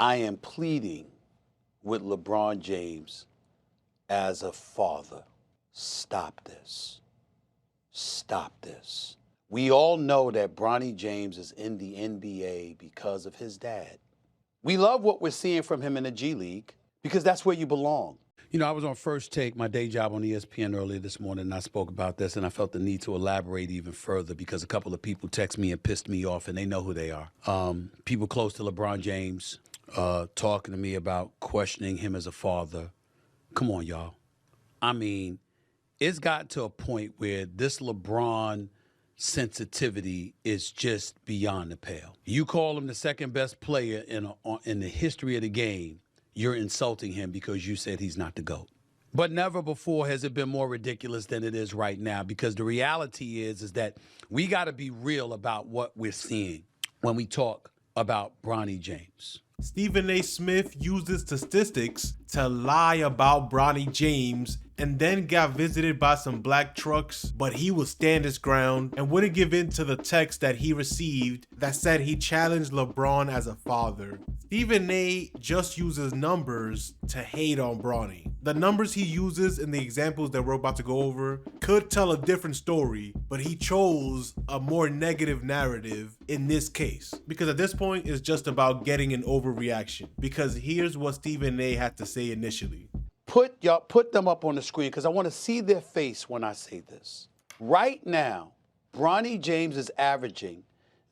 I am pleading with LeBron James as a father. Stop this. Stop this. We all know that Bronny James is in the NBA because of his dad. We love what we're seeing from him in the G League because that's where you belong. You know, I was on First Take, my day job on ESPN earlier this morning, and I spoke about this, and I felt the need to elaborate even further because a couple of people text me and pissed me off, and they know who they are. People close to LeBron James talking to me about questioning him as a father. Come on, y'all. I mean, it's gotten to a point where this LeBron sensitivity is just beyond the pale. You call him the second best player in the history of the game, you're insulting him because you said he's not the GOAT. But never before has it been more ridiculous than it is right now, because the reality is that we got to be real about what we're seeing when we talk about Bronny James. Stephen A. Smith uses statistics to lie about Bronny James and then got visited by some black trucks, but he would stand his ground and wouldn't give in to the text that he received that said he challenged LeBron as a father. Stephen A. just uses numbers to hate on Bronny. The numbers he uses in the examples that we're about to go over could tell a different story, but he chose a more negative narrative in this case. Because at this point, it's just about getting an overreaction. Because here's what Stephen A. had to say initially. Put them up on the screen because I want to see their face when I say this. Right now, Bronny James is averaging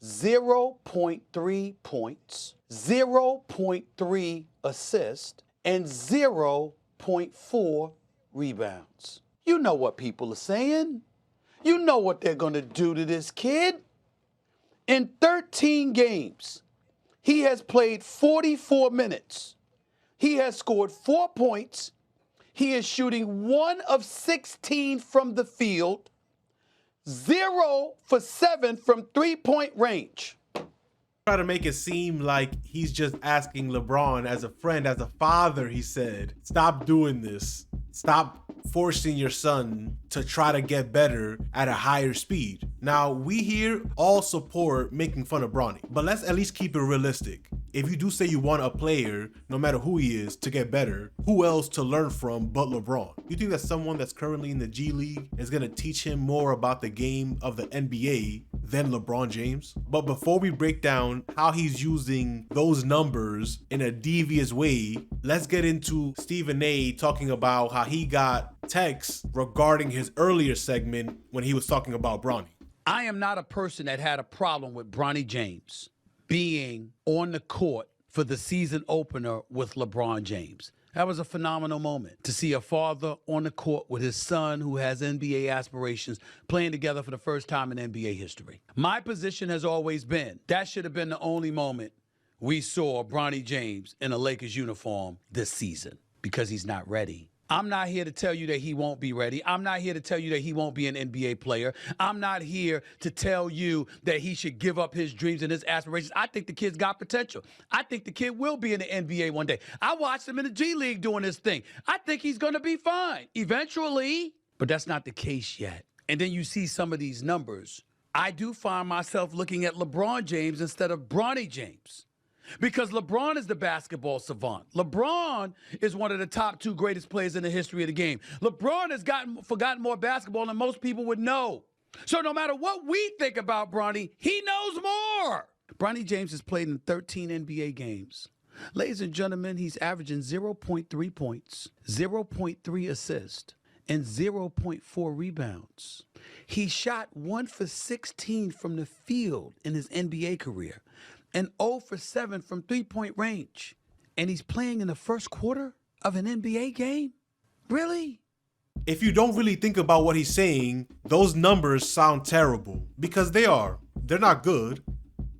0.3 points, 0.3 assists, and 0.4 rebounds. You know what people are saying. You know what they're going to do to this kid. In 13 games, he has played 44 minutes. He has scored 4 points. He is shooting 1 of 16 from the field, 0 for 7 from three-point range. Try to make it seem like he's just asking LeBron as a friend, as a father, he said, stop doing this. Stop forcing your son to try to get better at a higher speed. Now, we here all support making fun of Bronny, but let's at least keep it realistic. If you do say you want a player, no matter who he is, to get better, who else to learn from but LeBron? You think that someone that's currently in the G League is going to teach him more about the game of the NBA than LeBron James? But before we break down how he's using those numbers in a devious way, let's get into Stephen A. talking about how he got texts regarding his earlier segment when he was talking about Bronny. I am not a person that had a problem with Bronny James being on the court for the season opener with LeBron James. That was a phenomenal moment to see a father on the court with his son who has NBA aspirations playing together for the first time in NBA history. My position has always been that should have been the only moment we saw Bronny James in a Lakers uniform this season because he's not ready. I'm not here to tell you that he won't be ready. I'm not here to tell you that he won't be an NBA player. I'm not here to tell you that he should give up his dreams and his aspirations. I think the kid's got potential. I think the kid will be in the NBA one day. I watched him in the G League doing this thing. I think he's going to be fine eventually, but that's not the case yet. And then you see some of these numbers. I do find myself looking at LeBron James instead of Bronny James. Because LeBron is the basketball savant. LeBron is one of the top 2 greatest players in the history of the game. LeBron has forgotten more basketball than most people would know. So no matter what we think about Bronny, he knows more. Bronny James has played in 13 NBA games. Ladies and gentlemen, he's averaging 0.3 points, 0.3 assists, and 0.4 rebounds. He shot 1 for 16 from the field in his NBA career, and 0 for 7 from three-point range. And he's playing in the first quarter of an NBA game? Really? If you don't really think about what he's saying, those numbers sound terrible. Because they are. They're not good.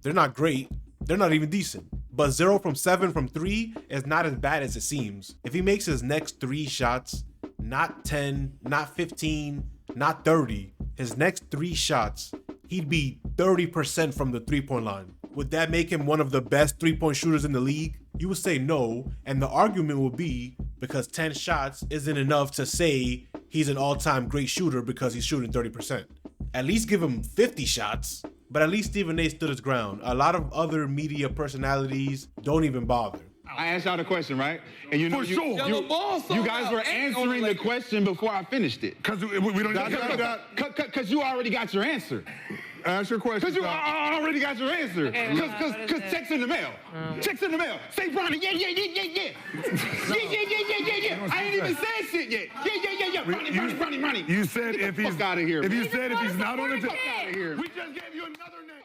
They're not great. They're not even decent. But 0 from 7 from 3 is not as bad as it seems. If he makes his next 3 shots, not 10, not 15, not 30, his next 3 shots, he'd be 30% from the three-point line. Would that make him one of the best three-point shooters in the league? You would say no, and the argument would be because 10 shots isn't enough to say he's an all-time great shooter because he's shooting 30%. At least give him 50 shots, but at least Stephen A. stood his ground. A lot of other media personalities don't even bother. I asked y'all the question, right? And you know, For sure. you guys were answering the question before I finished it. Because we don't Because you already got your answer. Ask your question. Because you already got your answer. Because checks in the mail. Checks in the mail. Say Bronny, yeah. Yeah. I ain't even said shit yet. Yeah. Bronny. You said if he's out of here. If you said if he's not on the Fuck out of here. we just gave you another name.